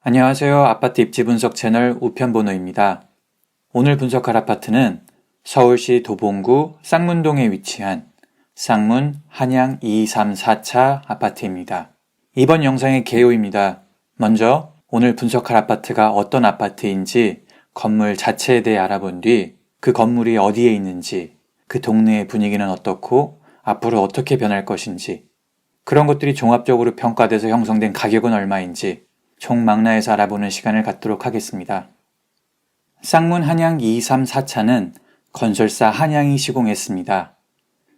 안녕하세요. 아파트 입지 분석 채널 우편번호입니다. 오늘 분석할 아파트는 서울시 도봉구 쌍문동에 위치한 쌍문 한양 234차 아파트입니다. 이번 영상의 개요입니다. 먼저 오늘 분석할 아파트가 어떤 아파트인지 건물 자체에 대해 알아본 뒤 그 건물이 어디에 있는지, 그 동네의 분위기는 어떻고 앞으로 어떻게 변할 것인지, 그런 것들이 종합적으로 평가돼서 형성된 가격은 얼마인지 총망라해서 알아보는 시간을 갖도록 하겠습니다. 쌍문 한양 234차는 건설사 한양이 시공했습니다.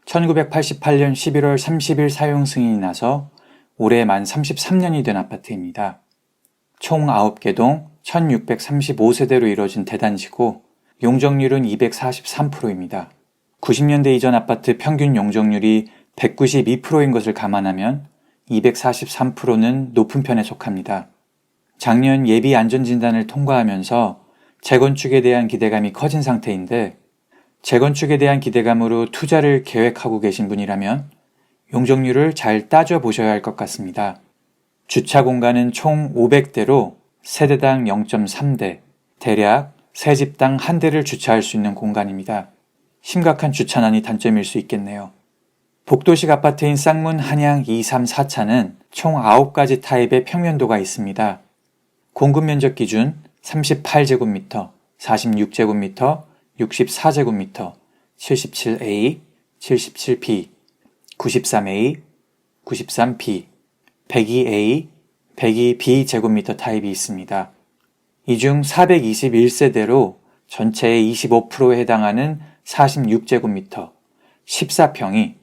1988년 11월 30일 사용 승인이 나서 올해 만 33년이 된 아파트입니다. 총 9개 동 1635세대로 이루어진 대단지고 용적률은 243%입니다. 90년대 이전 아파트 평균 용적률이 192%인 것을 감안하면 243%는 높은 편에 속합니다. 작년 예비 안전진단을 통과하면서 재건축에 대한 기대감이 커진 상태인데, 재건축에 대한 기대감으로 투자를 계획하고 계신 분이라면 용적률을 잘 따져보셔야 할 것 같습니다. 주차 공간은 총 500대로 세대당 0.3대, 대략 세 집당 한 대를 주차할 수 있는 공간입니다. 심각한 주차난이 단점일 수 있겠네요. 복도식 아파트인 쌍문 한양 234차는 총 9가지 타입의 평면도가 있습니다. 공급 면적 기준 38제곱미터, 46제곱미터, 64제곱미터, 77A, 77B, 93A, 93B, 102A, 102B 제곱미터 타입이 있습니다. 이 중 421세대로 전체의 25%에 해당하는 46제곱미터, 14평이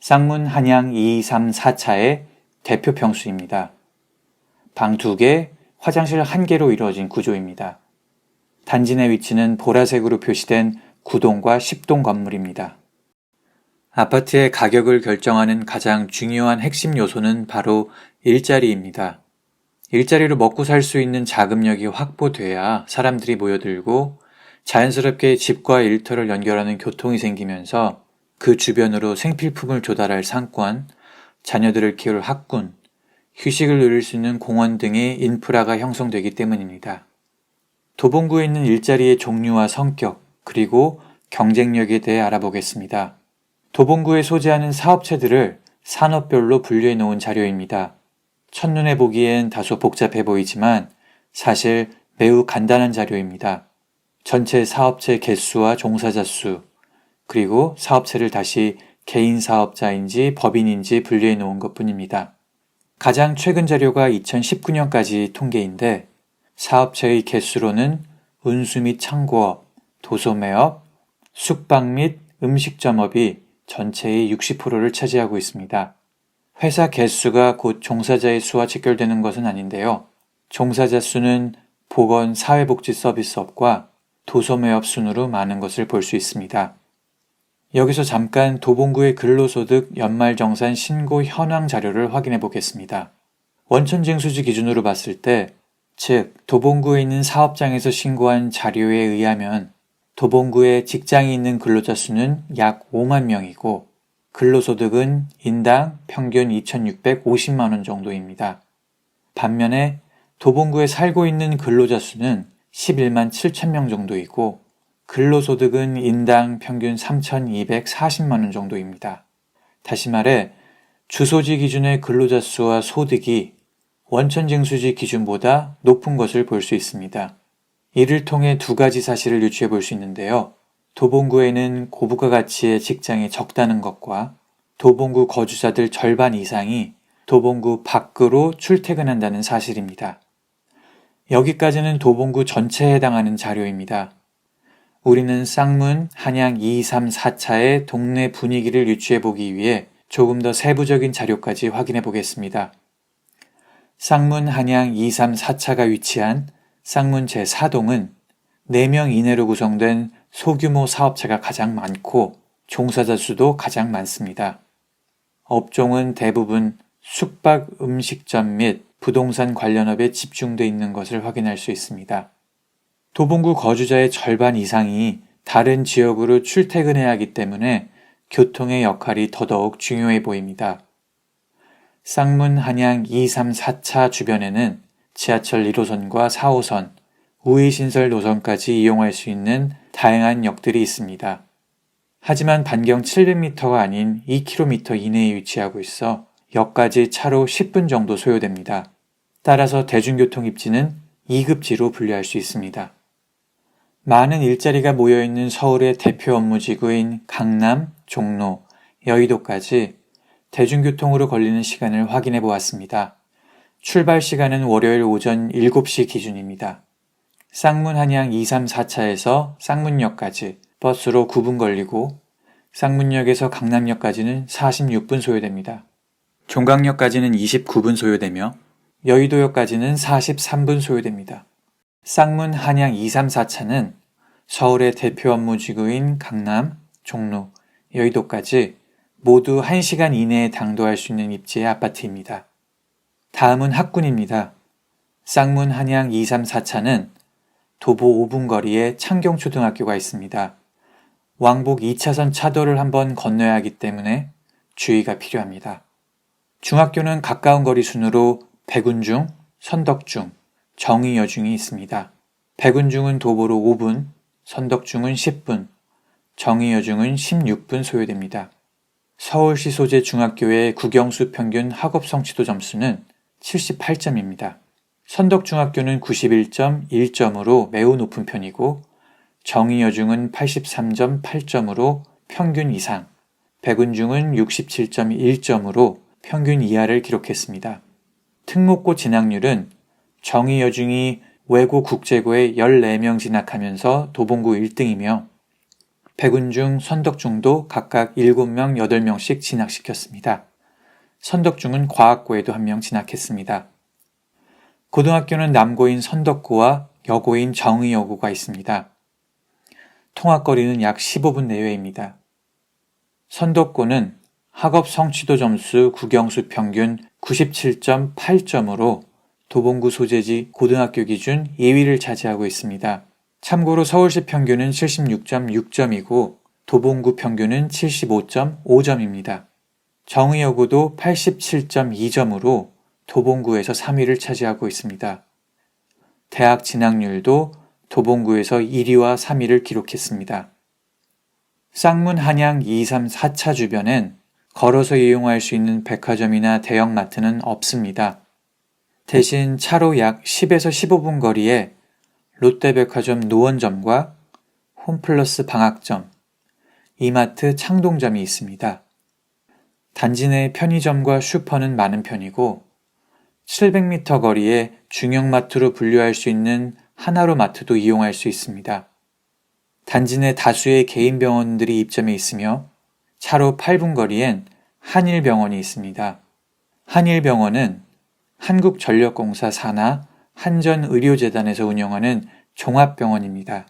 쌍문 한양 234차의 대표 평수입니다. 방 2개, 화장실 1개로 이루어진 구조입니다. 단지 내 위치는 보라색으로 표시된 9동과 10동 건물입니다. 아파트의 가격을 결정하는 가장 중요한 핵심 요소는 바로 일자리입니다. 일자리로 먹고 살 수 있는 자금력이 확보돼야 사람들이 모여들고 자연스럽게 집과 일터를 연결하는 교통이 생기면서 그 주변으로 생필품을 조달할 상권, 자녀들을 키울 학군, 휴식을 누릴 수 있는 공원 등의 인프라가 형성되기 때문입니다. 도봉구에 있는 일자리의 종류와 성격, 그리고 경쟁력에 대해 알아보겠습니다. 도봉구에 소재하는 사업체들을 산업별로 분류해 놓은 자료입니다. 첫눈에 보기엔 다소 복잡해 보이지만 사실 매우 간단한 자료입니다. 전체 사업체 개수와 종사자 수, 그리고 사업체를 다시 개인 사업자인지 법인인지 분류해 놓은 것뿐입니다. 가장 최근 자료가 2019년까지 통계인데, 사업체의 개수로는 운수 및 창고업, 도소매업, 숙박 및 음식점업이 전체의 60%를 차지하고 있습니다. 회사 개수가 곧 종사자의 수와 직결되는 것은 아닌데요. 종사자 수는 보건 사회복지 서비스업과 도소매업 순으로 많은 것을 볼 수 있습니다. 여기서 잠깐 도봉구의 근로소득 연말정산 신고 현황 자료를 확인해 보겠습니다. 원천징수지 기준으로 봤을 때, 즉 도봉구에 있는 사업장에서 신고한 자료에 의하면 도봉구에 직장이 있는 근로자 수는 약 5만 명이고 근로소득은 인당 평균 2,650만 원 정도입니다. 반면에 도봉구에 살고 있는 근로자 수는 11만 7천 명 정도이고 근로소득은 인당 평균 3,240만 원 정도입니다. 다시 말해 주소지 기준의 근로자 수와 소득이 원천징수지 기준보다 높은 것을 볼 수 있습니다. 이를 통해 두 가지 사실을 유추해 볼 수 있는데요. 도봉구에는 고부가 가치의 직장이 적다는 것과 도봉구 거주자들 절반 이상이 도봉구 밖으로 출퇴근한다는 사실입니다. 여기까지는 도봉구 전체에 해당하는 자료입니다. 우리는 쌍문 한양 234차의 동네 분위기를 유추해 보기 위해 조금 더 세부적인 자료까지 확인해 보겠습니다. 쌍문 한양 234차가 위치한 쌍문 제4동은 4명 이내로 구성된 소규모 사업체가 가장 많고 종사자 수도 가장 많습니다. 업종은 대부분 숙박 음식점 및 부동산 관련업에 집중돼 있는 것을 확인할 수 있습니다. 도봉구 거주자의 절반 이상이 다른 지역으로 출퇴근해야 하기 때문에 교통의 역할이 더더욱 중요해 보입니다. 쌍문 한양 234차 주변에는 지하철 1호선과 4호선, 우회신설 노선까지 이용할 수 있는 다양한 역들이 있습니다. 하지만 반경 700m가 아닌 2km 이내에 위치하고 있어 역까지 차로 10분 정도 소요됩니다. 따라서 대중교통 입지는 2급지로 분류할 수 있습니다. 많은 일자리가 모여있는 서울의 대표 업무지구인 강남, 종로, 여의도까지 대중교통으로 걸리는 시간을 확인해 보았습니다. 출발 시간은 월요일 오전 7시 기준입니다. 쌍문 한양 2, 3, 4차에서 쌍문역까지 버스로 9분 걸리고 쌍문역에서 강남역까지는 46분 소요됩니다. 종강역까지는 29분 소요되며 여의도역까지는 43분 소요됩니다. 쌍문 한양 2, 3, 4차는 서울의 대표 업무지구인 강남, 종로, 여의도까지 모두 1시간 이내에 당도할 수 있는 입지의 아파트입니다. 다음은 학군입니다. 쌍문 한양 2, 3, 4차는 도보 5분 거리에 창경초등학교가 있습니다. 왕복 2차선 차도를 한번 건너야 하기 때문에 주의가 필요합니다. 중학교는 가까운 거리 순으로 백운중, 선덕중, 정의여중이 있습니다. 백운중은 도보로 5분, 선덕중은 10분, 정의여중은 16분 소요됩니다. 서울시 소재 중학교의 국영수 평균 학업 성취도 점수는 78점입니다. 선덕중학교는 91.1점으로 매우 높은 편이고 정의여중은 83.8점으로 평균 이상, 백운중은 67.1점으로 평균 이하를 기록했습니다. 특목고 진학률은 정의여중이 외고 국제고에 14명 진학하면서 도봉구 1등이며 백운중, 선덕중도 각각 7명, 8명씩 진학시켰습니다. 선덕중은 과학고에도 1명 진학했습니다. 고등학교는 남고인 선덕고와 여고인 정의여고가 있습니다. 통학거리는 약 15분 내외입니다. 선덕고는 학업 성취도 점수 국영수 평균 97.8점으로 도봉구 소재지 고등학교 기준 2위를 차지하고 있습니다. 참고로 서울시 평균은 76.6점이고 도봉구 평균은 75.5점입니다. 정의여고도 87.2점으로 도봉구에서 3위를 차지하고 있습니다. 대학 진학률도 도봉구에서 1위와 3위를 기록했습니다. 쌍문 한양 2, 3, 4차 주변엔 걸어서 이용할 수 있는 백화점이나 대형마트는 없습니다. 대신 차로 약 10에서 15분 거리에 롯데백화점 노원점과 홈플러스 방학점, 이마트 창동점이 있습니다. 단지 내 편의점과 슈퍼는 많은 편이고 700m 거리에 중형마트로 분류할 수 있는 하나로마트도 이용할 수 있습니다. 단지 내 다수의 개인 병원들이 입점해 있으며 차로 8분 거리엔 한일병원이 있습니다. 한일병원은 한국전력공사 산하 한전의료재단에서 운영하는 종합병원입니다.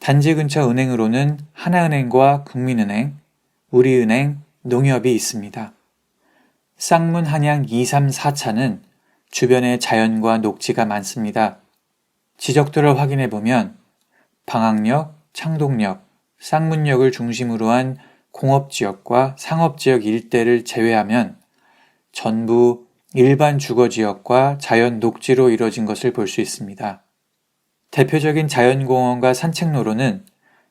단지 근처 은행으로는 하나은행과 국민은행, 우리은행, 농협이 있습니다. 쌍문 한양 2, 3, 4차는 주변에 자연과 녹지가 많습니다. 지적도를 확인해 보면 방학역, 창동역, 쌍문역을 중심으로 한 공업지역과 상업지역 일대를 제외하면 전부 일반 주거지역과 자연 녹지로 이루어진 것을 볼 수 있습니다. 대표적인 자연공원과 산책로로는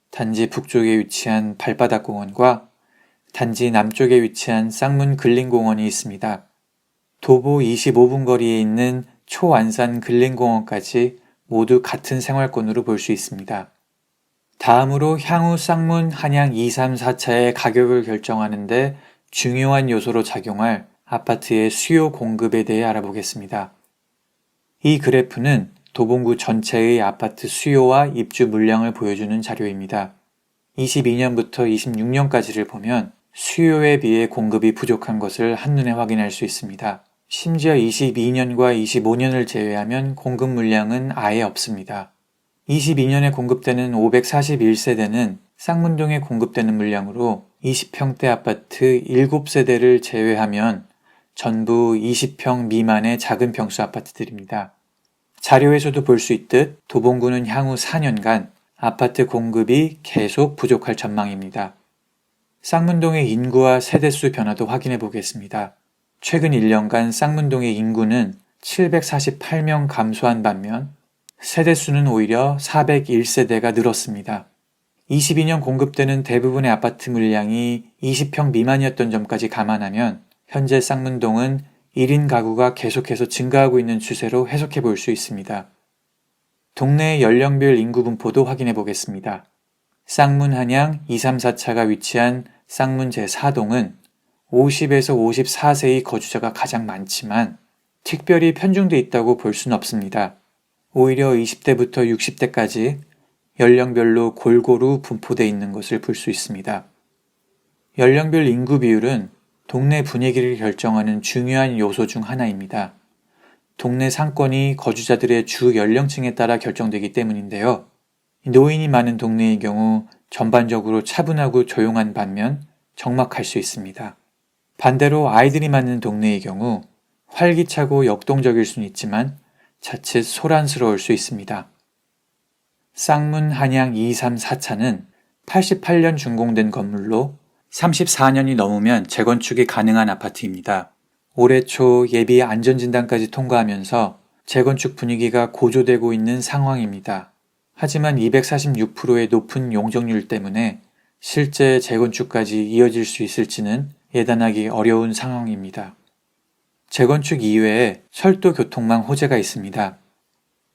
단지 북쪽에 위치한 발바닥공원과 단지 남쪽에 위치한 쌍문 근린공원이 있습니다. 도보 25분 거리에 있는 초안산 근린공원까지 모두 같은 생활권으로 볼 수 있습니다. 다음으로 향후 쌍문 한양 2, 3, 4차의 가격을 결정하는데 중요한 요소로 작용할 아파트의 수요 공급에 대해 알아보겠습니다. 이 그래프는 도봉구 전체의 아파트 수요와 입주 물량을 보여주는 자료입니다. 22년부터 26년까지를 보면 수요에 비해 공급이 부족한 것을 한눈에 확인할 수 있습니다. 심지어 22년과 25년을 제외하면 공급 물량은 아예 없습니다. 22년에 공급되는 541세대는 쌍문동에 공급되는 물량으로 20평대 아파트 7세대를 제외하면 전부 20평 미만의 작은 평수 아파트들입니다. 자료에서도 볼 수 있듯 도봉구는 향후 4년간 아파트 공급이 계속 부족할 전망입니다. 쌍문동의 인구와 세대수 변화도 확인해 보겠습니다. 최근 1년간 쌍문동의 인구는 748명 감소한 반면 세대수는 오히려 401세대가 늘었습니다. 22년 공급되는 대부분의 아파트 물량이 20평 미만이었던 점까지 감안하면 현재 쌍문동은 1인 가구가 계속해서 증가하고 있는 추세로 해석해 볼 수 있습니다. 동네의 연령별 인구 분포도 확인해 보겠습니다. 쌍문 한양 234차가 위치한 쌍문 제4동은 50에서 54세의 거주자가 가장 많지만 특별히 편중돼 있다고 볼 수는 없습니다. 오히려 20대부터 60대까지 연령별로 골고루 분포되어 있는 것을 볼 수 있습니다. 연령별 인구 비율은 동네 분위기를 결정하는 중요한 요소 중 하나입니다. 동네 상권이 거주자들의 주 연령층에 따라 결정되기 때문인데요. 노인이 많은 동네의 경우 전반적으로 차분하고 조용한 반면 적막할 수 있습니다. 반대로 아이들이 많은 동네의 경우 활기차고 역동적일 수는 있지만 자칫 소란스러울 수 있습니다. 쌍문 한양 234차는 88년 준공된 건물로 34년이 넘으면 재건축이 가능한 아파트입니다. 올해 초 예비 안전진단까지 통과하면서 재건축 분위기가 고조되고 있는 상황입니다. 하지만 246%의 높은 용적률 때문에 실제 재건축까지 이어질 수 있을지는 예단하기 어려운 상황입니다. 재건축 이외에 철도 교통망 호재가 있습니다.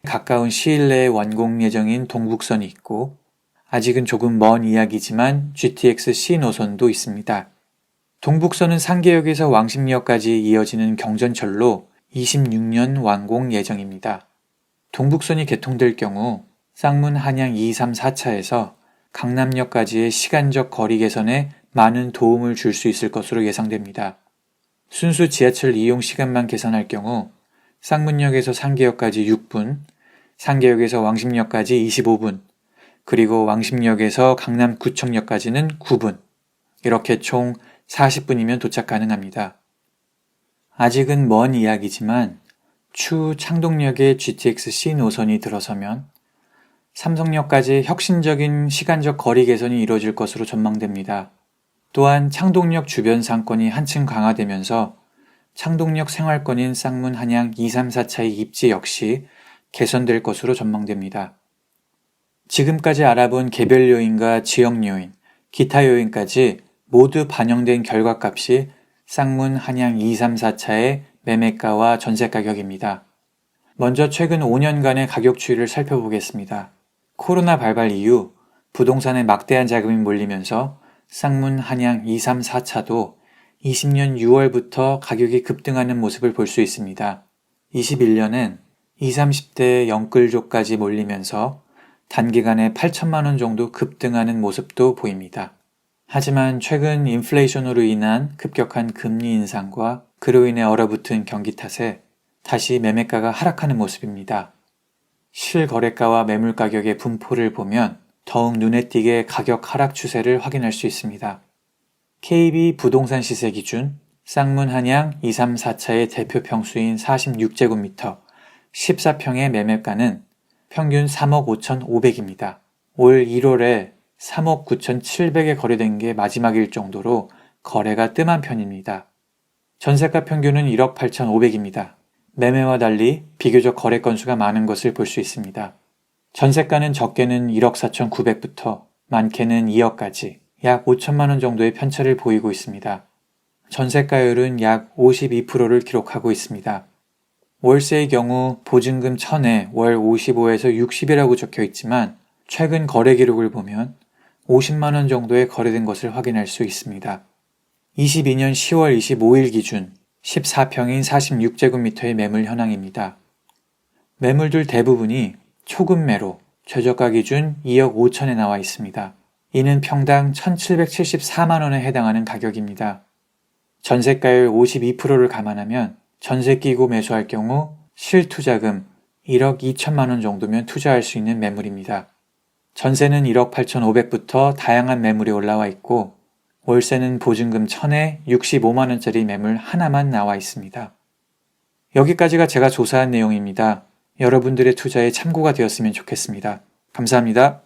가까운 시일 내에 완공 예정인 동북선이 있고 아직은 조금 먼 이야기지만 GTX C 노선도 있습니다. 동북선은 상계역에서 왕십리역까지 이어지는 경전철로 26년 완공 예정입니다. 동북선이 개통될 경우 쌍문 한양 234차에서 강남역까지의 시간적 거리 개선에 많은 도움을 줄 수 있을 것으로 예상됩니다. 순수 지하철 이용 시간만 계산할 경우 쌍문역에서 상계역까지 6분, 상계역에서 왕십리역까지 25분, 그리고 왕십리역에서 강남구청역까지는 9분, 이렇게 총 40분이면 도착 가능합니다. 아직은 먼 이야기지만 추후 창동역에 GTX-C 노선이 들어서면 삼성역까지 혁신적인 시간적 거리 개선이 이루어질 것으로 전망됩니다. 또한 창동역 주변 상권이 한층 강화되면서 창동역 생활권인 쌍문 한양 234차의 입지 역시 개선될 것으로 전망됩니다. 지금까지 알아본 개별 요인과 지역 요인, 기타 요인까지 모두 반영된 결과값이 쌍문 한양 234차의 매매가와 전세 가격입니다. 먼저 최근 5년간의 가격 추이를 살펴보겠습니다. 코로나 발발 이후 부동산에 막대한 자금이 몰리면서 쌍문 한양 234차도 20년 6월부터 가격이 급등하는 모습을 볼 수 있습니다. 21년엔 20, 30대의 영끌족까지 몰리면서 단기간에 8천만 원 정도 급등하는 모습도 보입니다. 하지만 최근 인플레이션으로 인한 급격한 금리 인상과 그로 인해 얼어붙은 경기 탓에 다시 매매가가 하락하는 모습입니다. 실거래가와 매물 가격의 분포를 보면 더욱 눈에 띄게 가격 하락 추세를 확인할 수 있습니다. KB 부동산 시세 기준 쌍문 한양 234차의 대표 평수인 46제곱미터 14평의 매매가는 평균 3억 5,500입니다. 올 1월에 3억 9,700에 거래된 게 마지막일 정도로 거래가 뜸한 편입니다. 전세가 평균은 1억 8,500입니다. 매매와 달리 비교적 거래 건수가 많은 것을 볼 수 있습니다. 전세가는 적게는 1억 4,900부터 많게는 2억까지 약 5천만 원 정도의 편차를 보이고 있습니다. 전세가율은 약 52%를 기록하고 있습니다. 월세의 경우 보증금 1,000에 월 55에서 60이라고 적혀 있지만 최근 거래 기록을 보면 50만 원 정도에 거래된 것을 확인할 수 있습니다. 22년 10월 25일 기준 14평인 46제곱미터의 매물 현황입니다. 매물들 대부분이 초급매로 최저가 기준 2억 5천에 나와 있습니다. 이는 평당 1,774만 원에 해당하는 가격입니다. 전세가율 52%를 감안하면 전세 끼고 매수할 경우 실투자금 1억 2천만 원 정도면 투자할 수 있는 매물입니다. 전세는 1억 8,500부터 다양한 매물이 올라와 있고 월세는 보증금 1,000에 65만 원짜리 매물 하나만 나와 있습니다. 여기까지가 제가 조사한 내용입니다. 여러분들의 투자에 참고가 되었으면 좋겠습니다. 감사합니다.